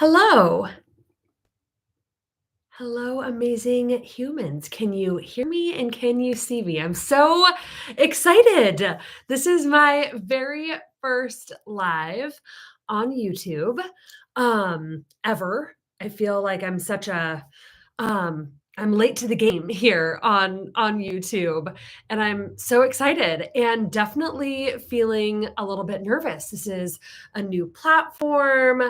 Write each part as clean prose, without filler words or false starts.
Hello. Hello, amazing humans. Can you hear me and can you see me? I'm so excited. This is my very first live on YouTube ever. I feel like I'm late to the game here on YouTube, and I'm so excited and definitely feeling a little bit nervous. This is a new platform,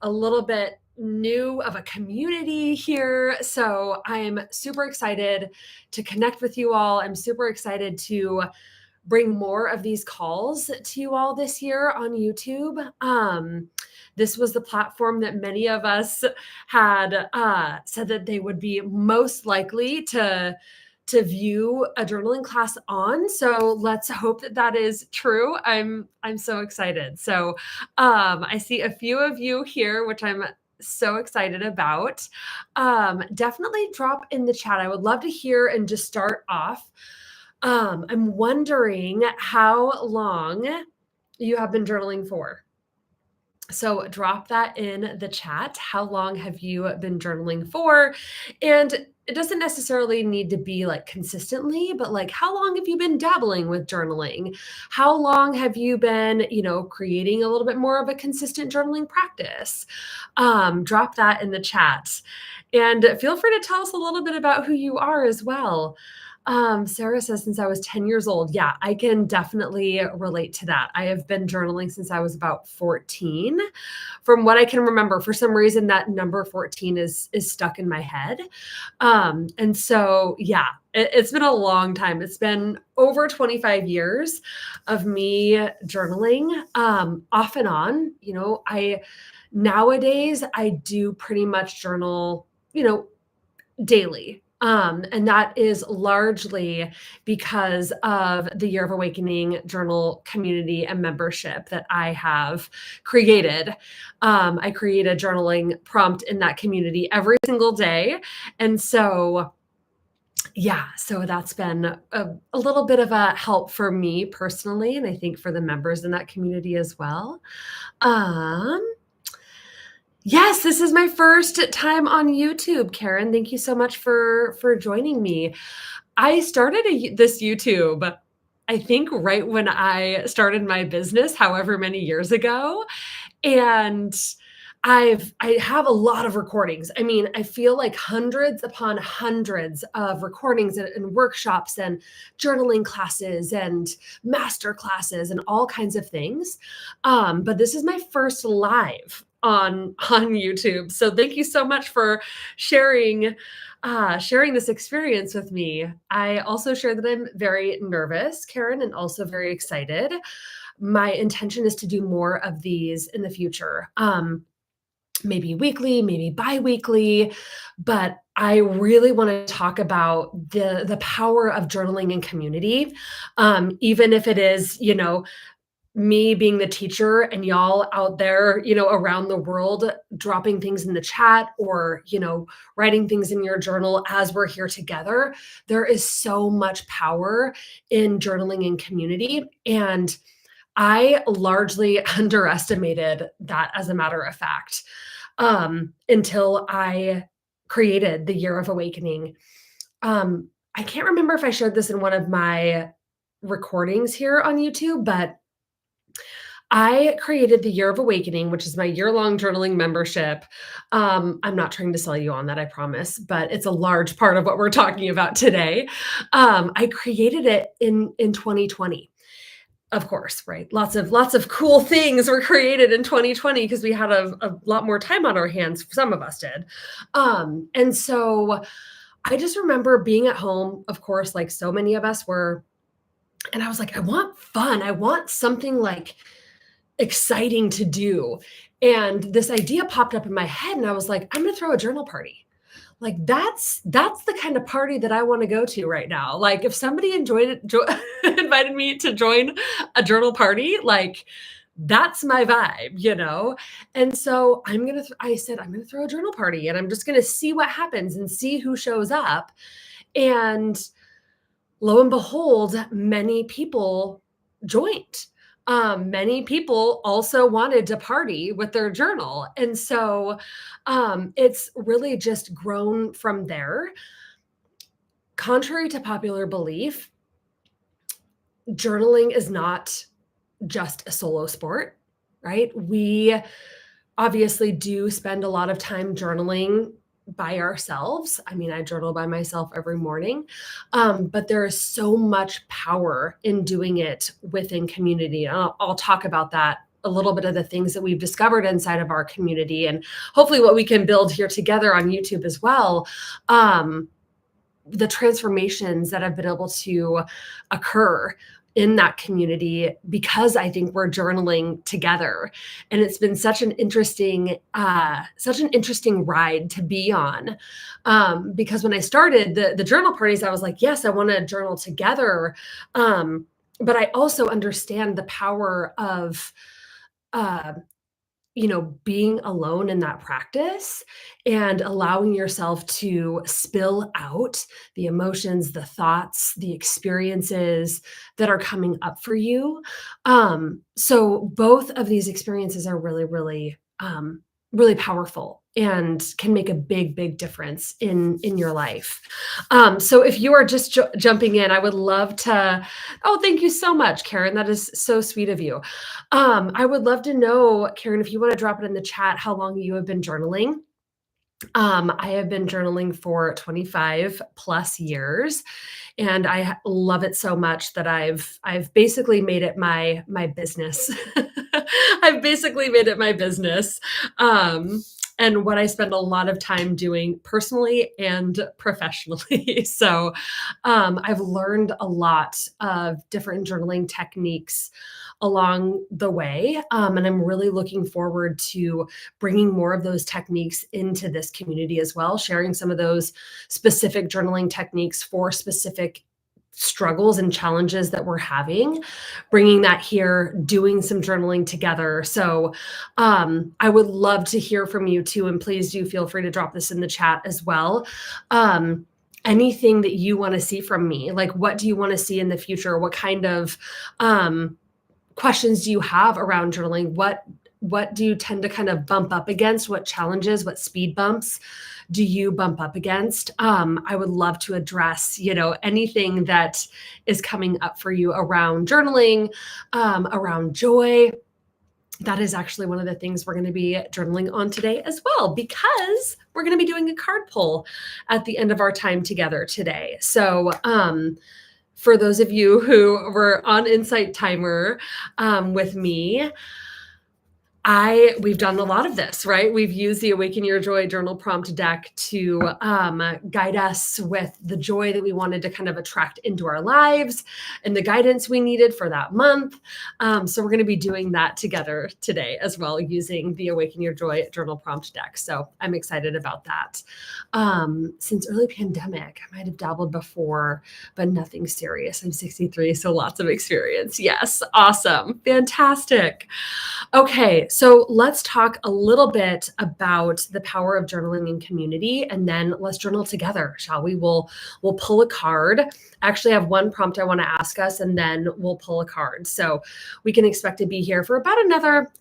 a little bit new of a community here. So I'm super excited to connect with you all. I'm super excited to bring more of these calls to you all this year on YouTube. This was the platform that many of us had said that they would be most likely to view a journaling class on. So let's hope that that is true. I'm so excited. So I see a few of you here, which I'm so excited about. Definitely drop in the chat. I would love to hear and just start off. I'm wondering how long you have been journaling for. So drop that in the chat. How long have you been journaling for? And it doesn't necessarily need to be like consistently, but like how long have you been dabbling with journaling? How long have you been, creating a little bit more of a consistent journaling practice? Drop that in the chat. And feel free to tell us a little bit about who you are as well. Sarah says, since I was 10 years old. Yeah, I can definitely relate to that. I have been journaling since I was about 14. From what I can remember, for some reason, that number 14 is stuck in my head. And so, yeah, it's been a long time. It's been over 25 years of me journaling, off and on. Nowadays I do pretty much journal, daily. And that is largely because of the Year of Awakening journal community and membership that I have created. I create a journaling prompt in that community every single day. And so, yeah, so that's been a little bit of a help for me personally, and I think for the members in that community as well. Um, Yes, this is my first time on YouTube, Karen. Thank you so much for joining me. I started this YouTube, I think right when I started my business, however many years ago, and I have a lot of recordings. I mean, I feel like hundreds upon hundreds of recordings and workshops and journaling classes and master classes and all kinds of things. But this is my first live on YouTube. So thank you so much for sharing sharing this experience with me. I also share that I'm very nervous, Karen, and also very excited. My intention is to do more of these in the future. Maybe weekly, maybe bi-weekly, but I really want to talk about the power of journaling in community. Even if it is, me being the teacher and y'all out there, around the world dropping things in the chat or, writing things in your journal as we're here together. There is so much power in journaling in community. And I largely underestimated that, as a matter of fact, until I created the Year of Awakening. I can't remember if I shared this in one of my recordings here on YouTube, but I created the Year of Awakening, which is my year-long journaling membership. I'm not trying to sell you on that, I promise, but it's a large part of what we're talking about today. I created it in 2020. Of course, right? Lots of cool things were created in 2020 because we had a lot more time on our hands. Some of us did. And so I just remember being at home, of course, like so many of us were, and I was like, I want fun. I want something like exciting to do. And this idea popped up in my head, and I was like, I'm going to throw a journal party. Like that's the kind of party that I want to go to right now. Like if somebody invited me to join a journal party, like that's my vibe. And so I said, I'm going to throw a journal party and I'm just going to see what happens and see who shows up. And lo and behold, many people joined. many people also wanted to party with their journal. And so it's really just grown from there. Contrary to popular belief, journaling is not just a solo sport, right? We obviously do spend a lot of time journaling by ourselves. I mean, I journal by myself every morning, but there is so much power in doing it within community. I'll talk about that a little bit of the things that we've discovered inside of our community and hopefully what we can build here together on YouTube as well. The transformations that have been able to occur in that community because I think we're journaling together. And it's been such an interesting ride to be on. Because when I started the journal parties, I was like, yes, I want to journal together. But I also understand the power of uh, being alone in that practice and allowing yourself to spill out the emotions, the thoughts, the experiences that are coming up for you. So both of these experiences are really, really, really powerful and can make a big, big difference in your life. So if you are just jumping in, I would love to. Oh, thank you so much, Karen. That is so sweet of you. I would love to know, Karen, if you want to drop it in the chat, how long you have been journaling. I have been journaling for 25 plus years, and I love it so much that I've basically made it my business. I've basically made it my business. And what I spend a lot of time doing personally and professionally. So I've learned a lot of different journaling techniques along the way. And I'm really looking forward to bringing more of those techniques into this community as well, sharing some of those specific journaling techniques for specific struggles and challenges that we're having, bringing that here, doing some journaling together. So I would love to hear from you too. And please do feel free to drop this in the chat as well. Anything that you want to see from me, like what do you want to see in the future? What kind of questions do you have around journaling? What do you tend to kind of bump up against? What challenges, what speed bumps do you bump up against? I would love to address, anything that is coming up for you around journaling, around joy. That is actually one of the things we're going to be journaling on today as well, because we're going to be doing a card pull at the end of our time together today. So, for those of you who were on Insight Timer with me, we've done a lot of this, right? We've used the Awaken Your Joy journal prompt deck to guide us with the joy that we wanted to kind of attract into our lives and the guidance we needed for that month. So we're going to be doing that together today as well, using the Awaken Your Joy journal prompt deck. So I'm excited about that. Since early pandemic, I might have dabbled before, but nothing serious. I'm 63, so lots of experience. Yes, awesome, fantastic. Okay, so let's talk a little bit about the power of journaling in community, and then let's journal together, shall we? We'll pull a card. I actually have one prompt I want to ask us, and then we'll pull a card. So we can expect to be here for about another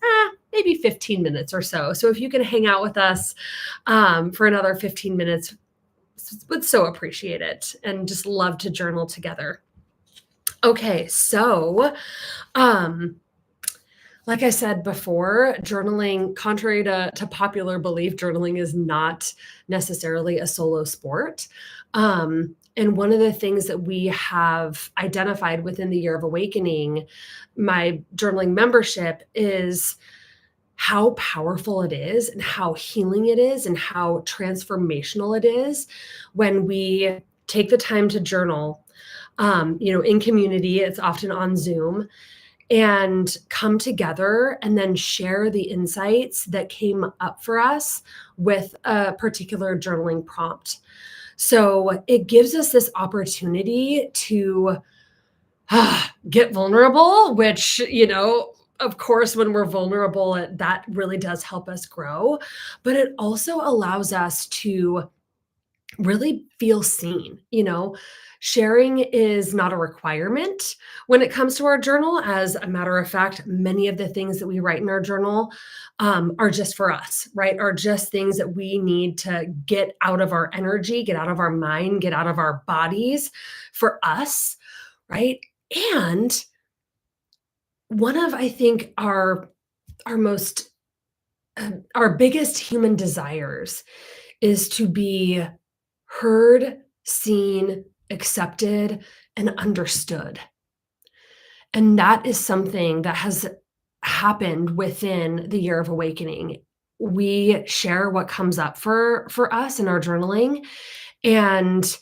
maybe 15 minutes or so. So if you can hang out with us for another 15 minutes, would so appreciate it, and just love to journal together. Okay, so like I said before, journaling, contrary to popular belief, journaling is not necessarily a solo sport. And one of the things that we have identified within the Year of Awakening, my journaling membership, is how powerful it is and how healing it is and how transformational it is when we take the time to journal. In community, it's often on Zoom, and come together and then share the insights that came up for us with a particular journaling prompt. So it gives us this opportunity to get vulnerable, which, of course, when we're vulnerable, that really does help us grow. But it also allows us to really feel seen, Sharing is not a requirement when it comes to our journal. As a matter of fact, many of the things that we write in our journal are just for us, right? Are just things that we need to get out of our energy, get out of our mind, get out of our bodies for us, right? And one of, I think, our most our biggest human desires is to be heard, seen, accepted, and understood. And that is something that has happened within the year of awakening. We share what comes up for us in our journaling, and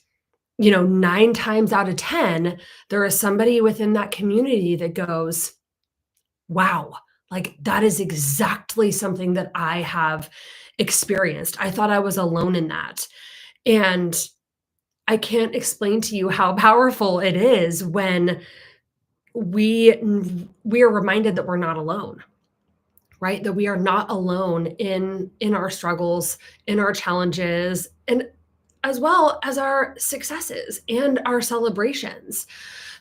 9 times out of 10, there is somebody within that community that goes, "Wow, like, that is exactly something that I have experienced. I thought I was alone in that." And I can't explain to you how powerful it is when we are reminded that we're not alone, right? That we are not alone in our struggles, in our challenges, and as well as our successes and our celebrations.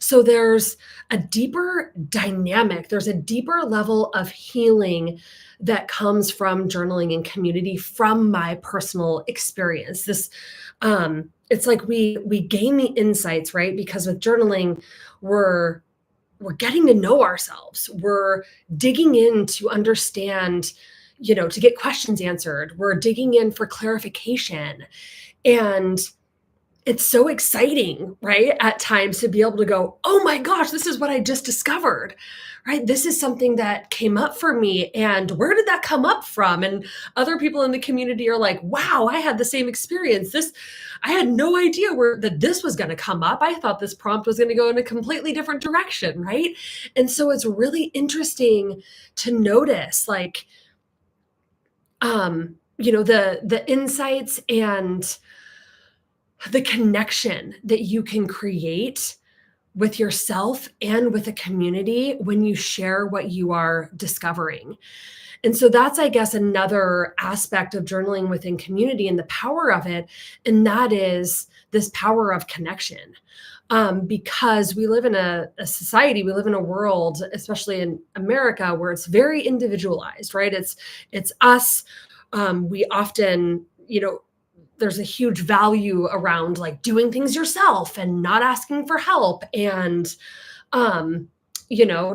So there's a deeper dynamic, there's a deeper level of healing that comes from journaling and community from my personal experience. It's like we gain the insights, right? Because with journaling, we're we're getting to know ourselves. We're digging in to understand, to get questions answered. We're digging in for clarification. And it's so exciting, right? At times to be able to go, "Oh my gosh, this is what I just discovered." Right? This is something that came up for me, and where did that come up from? And other people in the community are like, "Wow, I had the same experience. This I had no idea where that this was going to come up. I thought this prompt was going to go in a completely different direction." Right? And so it's really interesting to notice, like, the insights and the connection that you can create with yourself and with a community when you share what you are discovering. And so that's, I guess, another aspect of journaling within community and the power of it. And that is this power of connection. Because we live in a society, we live in a world, especially in America, where it's very individualized, right? It's us. We often, there's a huge value around like doing things yourself and not asking for help, and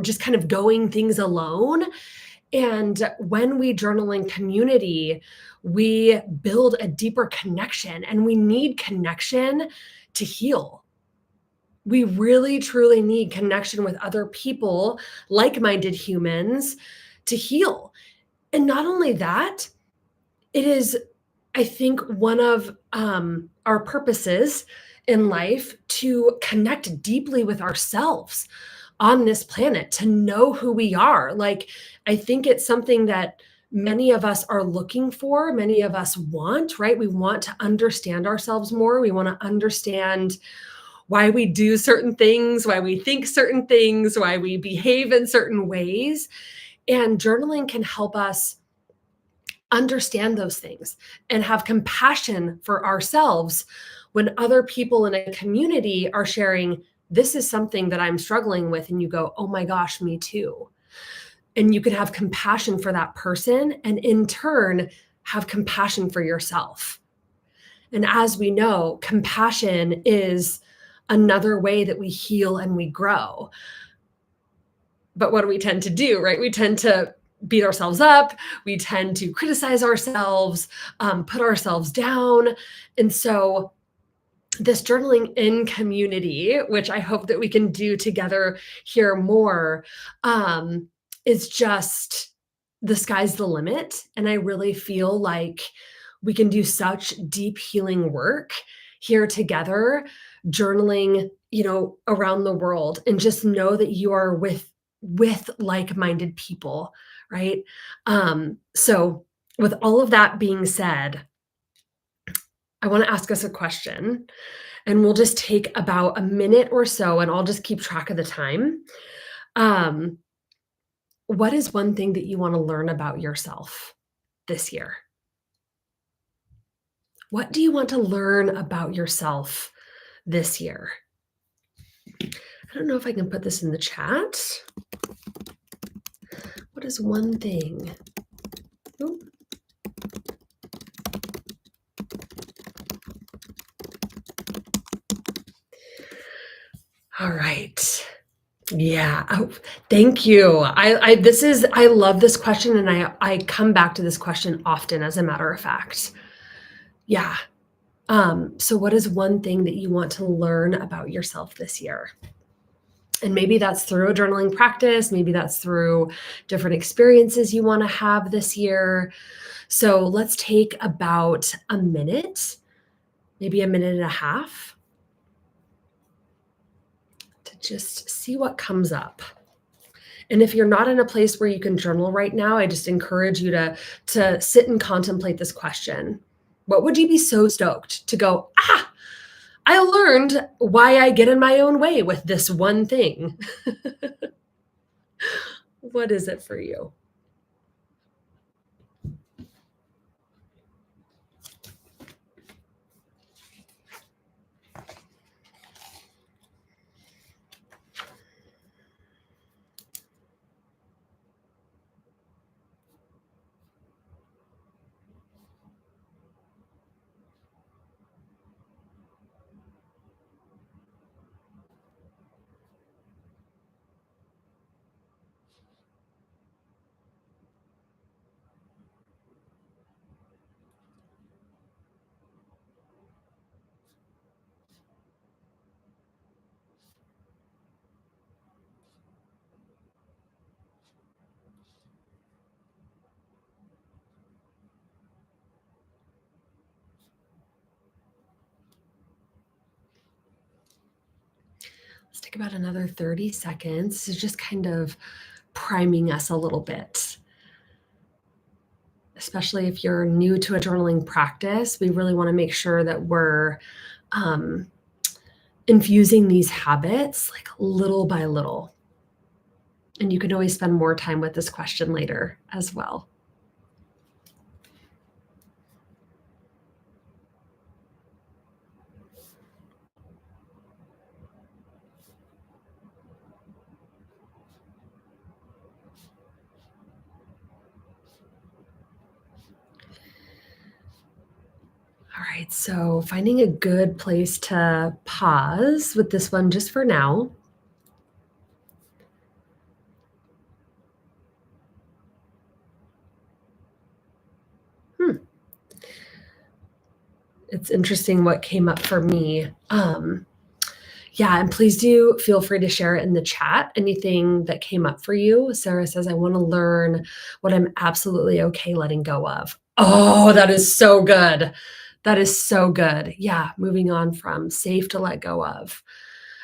just kind of going things alone. And when we journal in community, we build a deeper connection, and we need connection to heal. We really truly need connection with other people, like-minded humans, to heal. And not only that, it is, I think, one of our purposes in life to connect deeply with ourselves on this planet, to know who we are. Like, I think it's something that many of us are looking for, many of us want, right? We want to understand ourselves more. We want to understand why we do certain things, why we think certain things, why we behave in certain ways. And journaling can help us understand those things and have compassion for ourselves when other people in a community are sharing, "This is something that I'm struggling with," and you go, "Oh my gosh, me too." And you can have compassion for that person, and in turn have compassion for yourself. And as we know, compassion is another way that we heal and we grow. But what do we tend to do, right? We tend to beat ourselves up. We tend to criticize ourselves, put ourselves down. And so, this journaling in community, which I hope that we can do together here more, is just the sky's the limit. And I really feel like we can do such deep healing work here together, journaling, around the world, and just know that you are with like-minded people, right? So with all of that being said, I want to ask us a question, and we'll just take about a minute or so, and I'll just keep track of the time. Um, what is one thing that you want to learn about yourself this year? What do you want to learn about yourself this year? I don't know if I can put this in the chat. What is one thing? Oop. All right. Yeah. Oh, thank you. I love this question, and I come back to this question often, as a matter of fact. Yeah. So what is one thing that you want to learn about yourself this year? And maybe that's through a journaling practice, maybe that's through different experiences you want to have this year. So let's take about a minute, maybe a minute and a half, to just see what comes up. And if you're not in a place where you can journal right now, I just encourage you to sit and contemplate this question. What would you be so stoked to go, I learned why I get in my own way with this one thing? What is it for you? Let's take about another 30 seconds to just kind of priming us a little bit. Especially if you're new to a journaling practice, we really want to make sure that we're infusing these habits like little by little. And you can always spend more time with this question later as well. All right, so finding a good place to pause with this one just for now. It's interesting what came up for me. Yeah, and please do feel free to share it in the chat, anything that came up for you. Sarah says, I want to learn what I'm absolutely okay letting go of. Oh, that is so good. That is so good. Yeah, moving on from safe to let go of.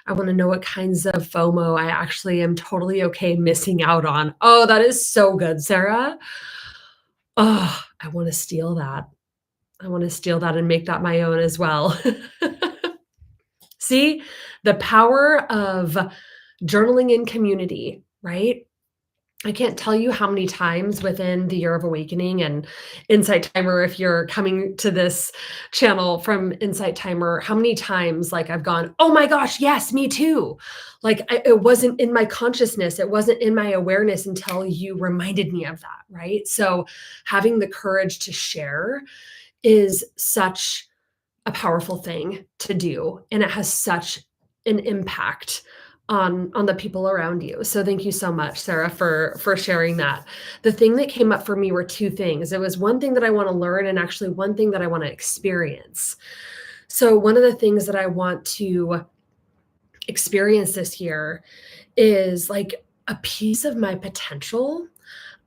I want to know what kinds of FOMO I actually am totally okay missing out on. Oh, that is so good, Sarah. Oh, I want to steal that. I want to steal that and make that my own as well. See, the power of journaling in community, right? I can't tell you how many times within the Year of Awakening and Insight Timer, if you're coming to this channel from Insight Timer, how many times like I've gone, oh my gosh, yes, me too. Like it wasn't in my consciousness, it wasn't in my awareness until you reminded me of that, right? So having the courage to share is such a powerful thing to do, and it has such an impact on the people around you. So thank you so much, Sarah, for sharing that. The thing that came up for me were two things. It was one thing that I want to learn, and actually one thing that I want to experience. So one of the things that I want to experience this year is like a piece of my potential,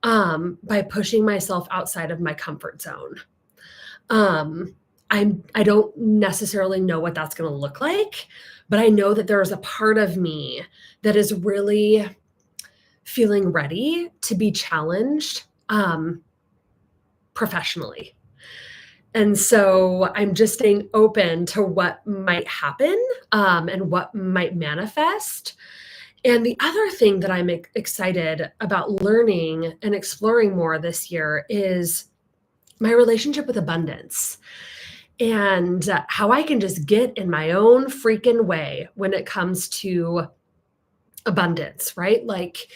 by pushing myself outside of my comfort zone. I don't necessarily know what that's going to look like, but I know that there is a part of me that is really feeling ready to be challenged, professionally. And so I'm just staying open to what might happen, and what might manifest. And the other thing that I'm excited about learning and exploring more this year is my relationship with abundance. and how I can just get in my own freaking way when it comes to abundance, right? Like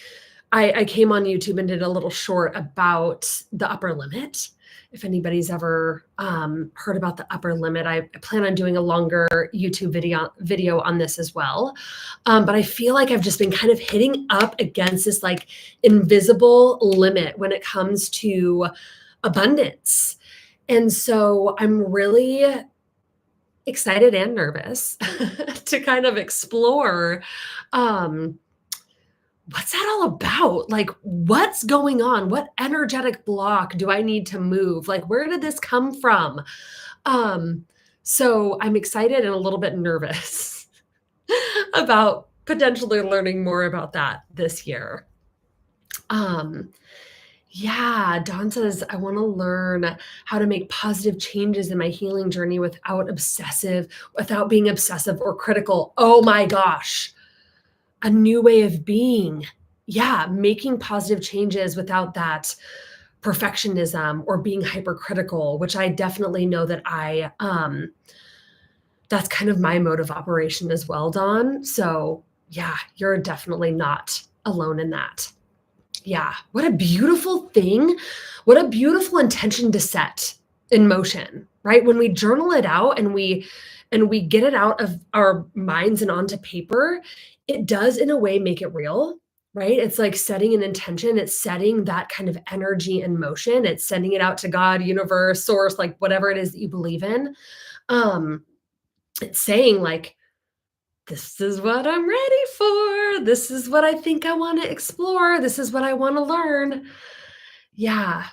I came on YouTube and did a little short about the upper limit. If anybody's ever heard about the upper limit, I plan on doing a longer YouTube video on this as well. But I feel like I've just been kind of hitting up against this like invisible limit when it comes to abundance. And so I'm really excited and nervous to kind of explore um, what's that all about? Like, what's going on? What energetic block do I need to move? Like, where did this come from? Um, so I'm excited and a little bit nervous about potentially learning more about that this year. Um, yeah, Dawn says, I want to learn how to make positive changes in my healing journey without being obsessive or critical. Oh my gosh, a new way of being. Yeah, making positive changes without that perfectionism or being hypercritical, which I definitely know that that's kind of my mode of operation as well, Dawn. So yeah, you're definitely not alone in that. Yeah, what a beautiful thing. What a beautiful intention to set in motion, right? When we journal it out and we get it out of our minds and onto paper, it does in a way make it real, right? It's like setting an intention, it's setting that kind of energy in motion, it's sending it out to God, universe, source, like whatever it is that you believe in. It's saying like, this is what I'm ready for. This is what I think I want to explore. This is what I want to learn. Yeah.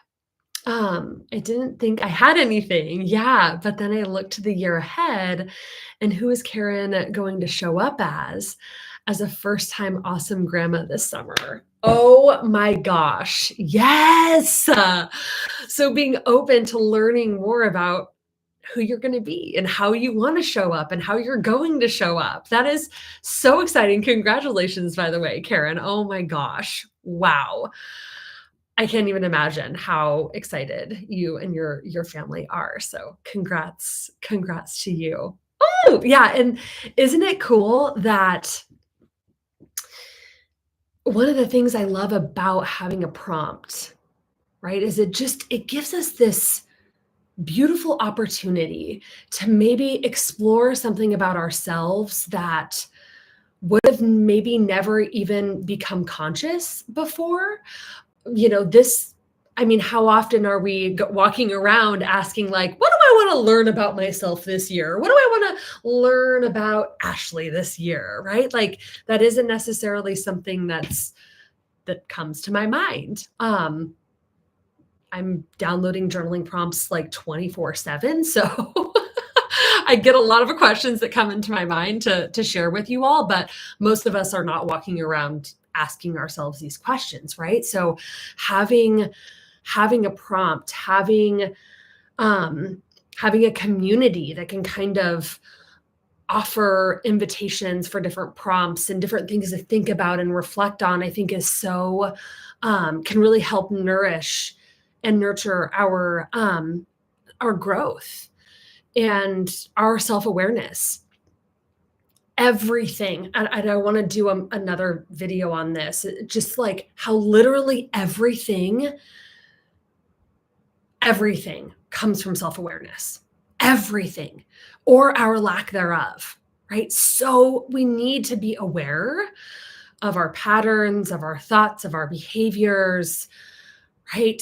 I didn't think I had anything. Yeah. But then I looked to the year ahead and who is Karen going to show up as a first time awesome grandma this summer? Oh my gosh. Yes. So being open to learning more about who you're going to be and how you want to show up and how you're going to show up. That is so exciting. Congratulations, by the way, Karen. Oh my gosh. Wow. I can't even imagine how excited you and your family are. So congrats to you. Oh, yeah. And isn't it cool that one of the things I love about having a prompt, right, is it gives us this beautiful opportunity to maybe explore something about ourselves that would have maybe never even become conscious before. I mean, how often are we walking around asking like, what do I want to learn about myself this year? What do I want to learn about Ashley this year? Right? Like that isn't necessarily something that comes to my mind. I'm downloading journaling prompts like 24/7. So I get a lot of questions that come into my mind to share with you all, but most of us are not walking around asking ourselves these questions, right? So having a prompt, having a community that can kind of offer invitations for different prompts and different things to think about and reflect on, I think is so can really help nourish and nurture our growth and our self-awareness. Everything, and I want to do another video on this, just like how literally everything comes from self-awareness. Everything, or our lack thereof, right? So we need to be aware of our patterns, of our thoughts, of our behaviors, right?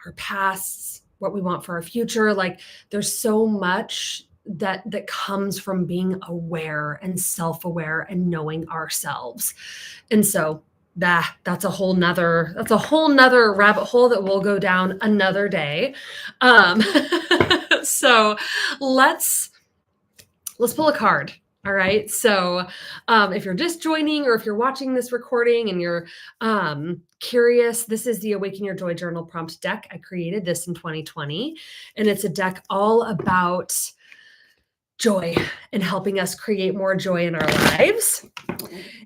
Our pasts, what we want for our future. Like there's so much that comes from being aware and self-aware and knowing ourselves. And so that's a whole nother rabbit hole that we'll go down another day. So let's pull a card. All right. So if you're just joining or if you're watching this recording and you're curious, this is the Awaken Your Joy Journal prompt deck. I created this in 2020, and it's a deck all about joy and helping us create more joy in our lives.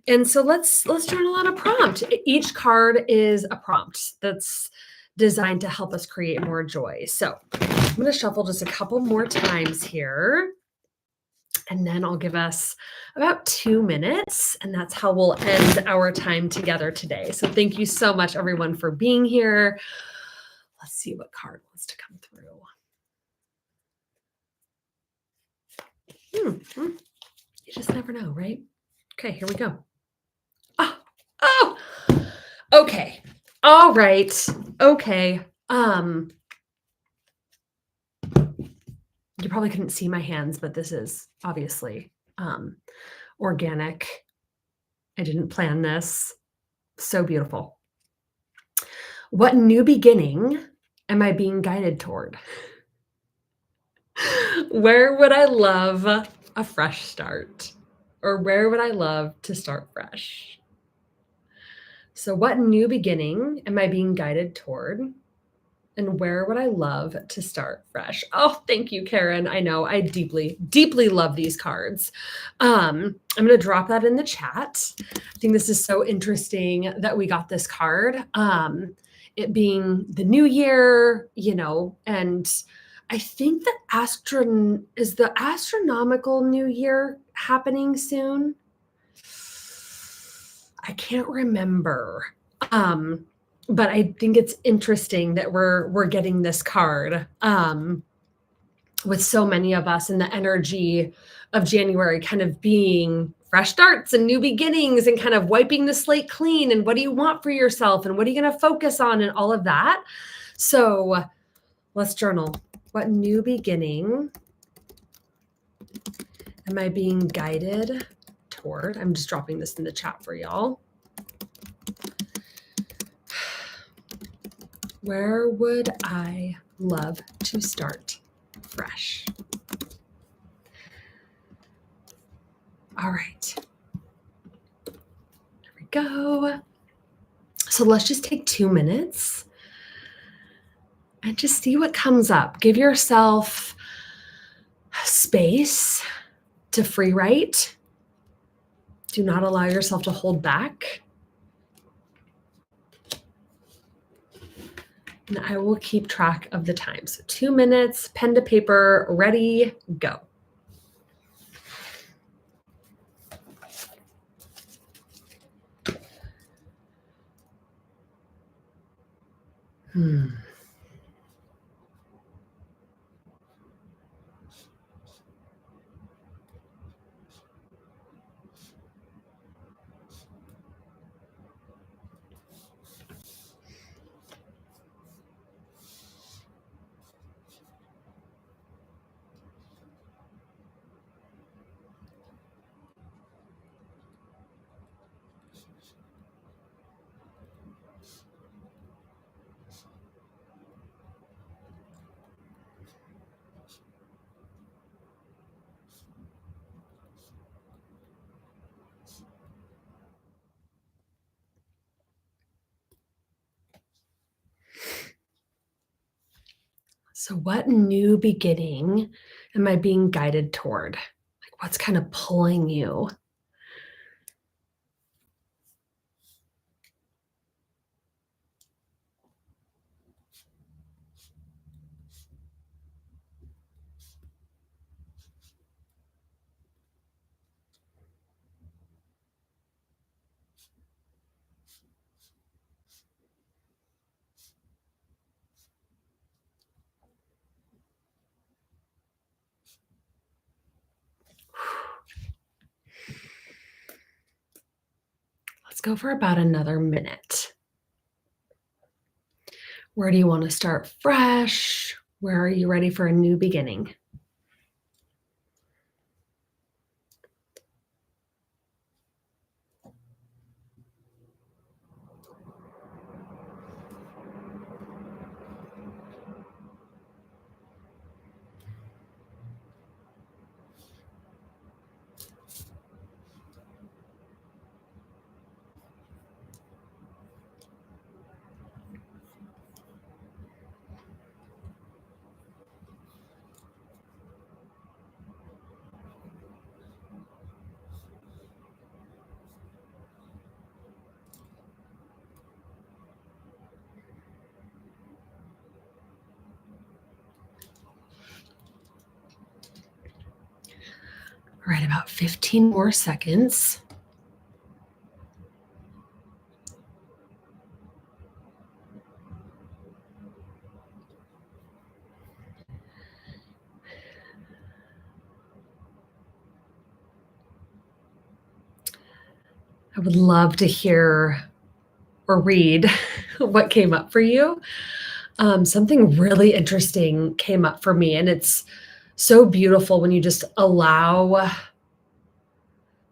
And so let's journal on a prompt. Each card is a prompt that's designed to help us create more joy. So going to shuffle just a couple more times here. And then I'll give us about 2 minutes, and that's how we'll end our time together today. So thank you so much, everyone, for being here. Let's see what card wants to come through. You just never know, right? Okay, here we go. Oh, okay. All right. Okay. You probably couldn't see my hands, but this is obviously organic. I didn't plan this. So beautiful. What new beginning am I being guided toward? Where would I love a fresh start? Or where would I love to start fresh? So, what new beginning am I being guided toward? And where would I love to start fresh? Oh, thank you, Karen. I know I deeply, deeply love these cards. I'm going to drop that in the chat. I think this is so interesting that we got this card. It being the new year, and I think is the astronomical new year happening soon? I can't remember. But I think it's interesting that we're getting this card with so many of us, and the energy of January kind of being fresh starts and new beginnings and kind of wiping the slate clean, and what do you want for yourself and what are you going to focus on and all of that. So let's journal. What new beginning am I being guided toward? I'm just dropping this in the chat for y'all. Where would I love to start fresh? All right. There we go. So let's just take 2 minutes and just see what comes up. Give yourself space to free write. Do not allow yourself to hold back. And I will keep track of the time. So 2 minutes, pen to paper, ready, go. So what new beginning am I being guided toward? Like, what's kind of pulling you? Let's go for about another minute. Where do you want to start fresh? Where are you ready for a new beginning? All right, about 15 more seconds. I would love to hear or read what came up for you. Something really interesting came up for me, and it's so beautiful when you just allow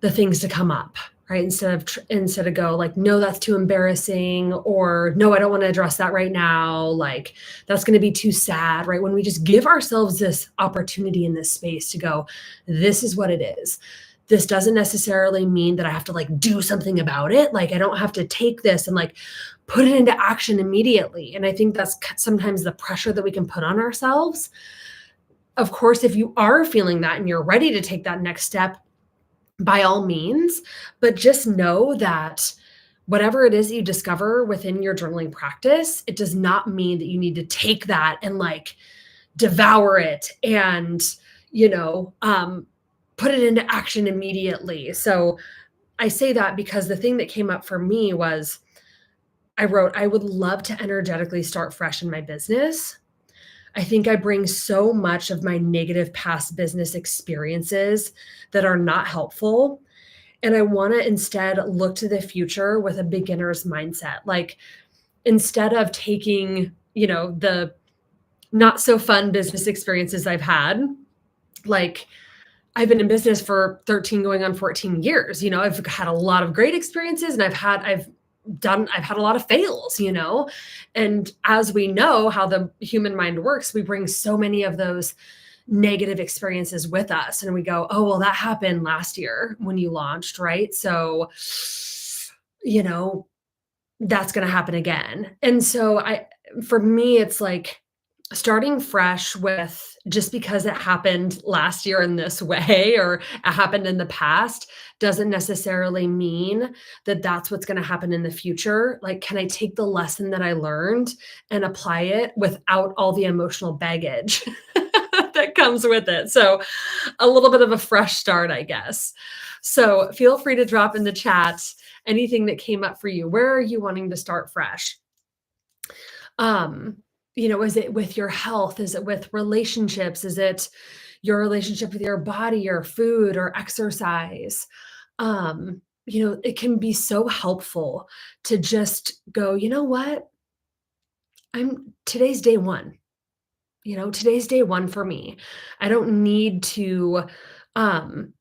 the things to come up, right? Instead of go like, no, that's too embarrassing, or no, I don't want to address that right now. Like that's going to be too sad, right? When we just give ourselves this opportunity in this space to go, this is what it is. This doesn't necessarily mean that I have to like do something about it. Like I don't have to take this and like put it into action immediately. And I think that's sometimes the pressure that we can put on ourselves. Of course, if you are feeling that and you're ready to take that next step, by all means, but just know that whatever it is that you discover within your journaling practice, it does not mean that you need to take that and like devour it and, you know, put it into action immediately. So I say that because the thing that came up for me was I wrote, I would love to energetically start fresh in my business. I think I bring so much of my negative past business experiences that are not helpful. And I want to instead look to the future with a beginner's mindset. Like instead of taking, you know, the not so fun business experiences I've had, like I've been in business for 13 going on 14 years. You know, I've had a lot of great experiences and I've had a lot of fails, you know. And as we know how the human mind works, we bring so many of those negative experiences with us and we go, oh, well, that happened last year when you launched, right? So, you know, that's going to happen again. And so for me, it's like starting fresh with just because it happened last year in this way or it happened in the past doesn't necessarily mean that that's what's going to happen in the future. Like, can I take the lesson that I learned and apply it without all the emotional baggage that comes with it? So, a little bit of a fresh start, I guess. So, feel free to drop in the chat anything that came up for you. Where are you wanting to start fresh? Um, you know, is it with your health? Is it with relationships? Is it your relationship with your body or food or exercise? You know, it can be so helpful to just go, you know what? Today's day one. You know, today's day one for me. I don't need to um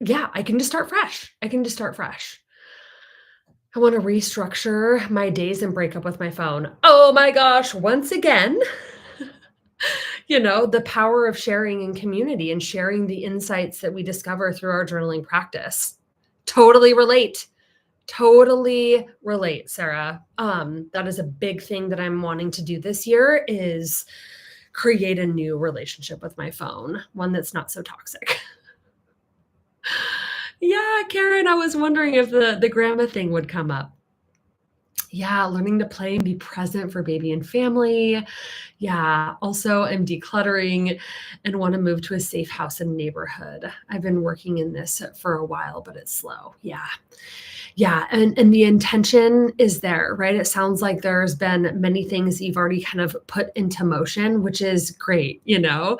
yeah, I can just start fresh. I can just start fresh. I want to restructure my days and break up with my phone. Oh my gosh, once again, you know, the power of sharing in community and sharing the insights that we discover through our journaling practice. Totally relate. Totally relate, Sarah. That is a big thing that I'm wanting to do this year is create a new relationship with my phone, one that's not so toxic. Yeah, Karen, I was wondering if the grandma thing would come up. Yeah, learning to play and be present for baby and family. Yeah, also I'm decluttering and want to move to a safe house and neighborhood. I've been working in this for a while, but it's slow. Yeah. Yeah, and the intention is there, right? It sounds like there's been many things you've already kind of put into motion, which is great, you know.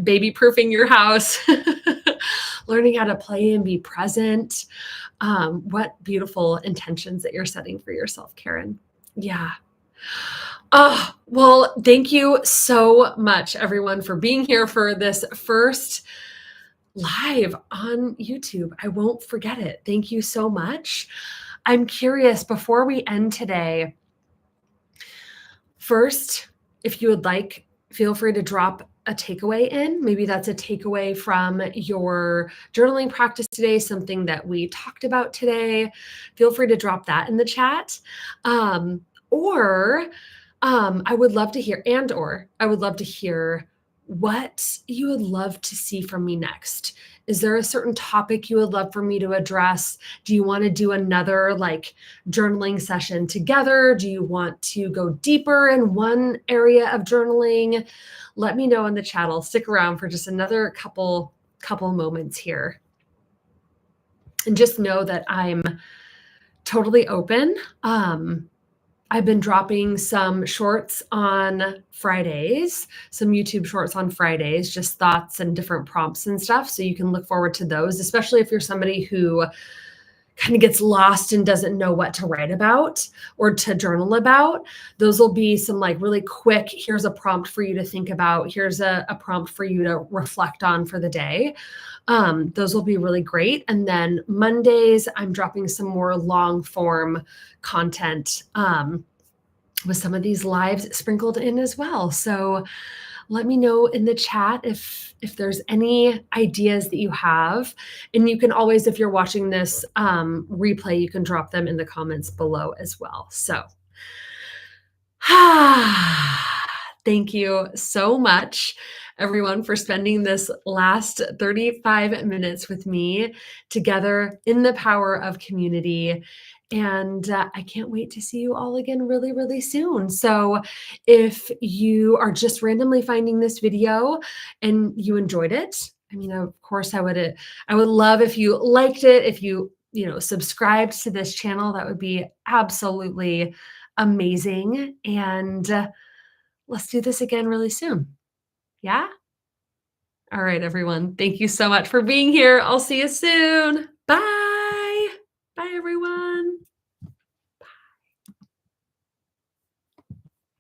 Baby proofing your house, learning how to play and be present. What beautiful intentions that you're setting for yourself, Karen. Yeah. Oh, well, thank you so much, everyone, for being here for this first live on YouTube. I won't forget it. Thank you so much. I'm curious, before we end today, first, if you would like, feel free to drop a takeaway in. Maybe that's a takeaway from your journaling practice today, something that we talked about today. Feel free to drop that in the chat. Or I would love to hear, I would love to hear what you would love to see from me next. Is there a certain topic you would love for me to address? Do you want to do another like journaling session together? Do you want to go deeper in one area of journaling? Let me know in the chat. I'll stick around for just another couple moments here. And just know that I'm totally open. I've been dropping some shorts on Fridays, some YouTube shorts on Fridays, just thoughts and different prompts and stuff. So you can look forward to those, especially if you're somebody who kind of gets lost and doesn't know what to write about or to journal about. Those will be some like really quick, here's a prompt for you to think about. Here's a prompt for you to reflect on for the day. Those will be really great. And then Mondays, I'm dropping some more long form content with some of these lives sprinkled in as well. So let me know in the chat if there's any ideas that you have. And you can always, if you're watching this replay, you can drop them in the comments below as well. So thank you so much, everyone, for spending this last 35 minutes with me together in the power of community. And I can't wait to see you all again really, really soon. So if you are just randomly finding this video and you enjoyed it, I mean, of course, I would love if you liked it, if you subscribed to this channel. That would be absolutely amazing. And let's do this again really soon. Yeah? All right, everyone. Thank you so much for being here. I'll see you soon. Bye. Bye, everyone.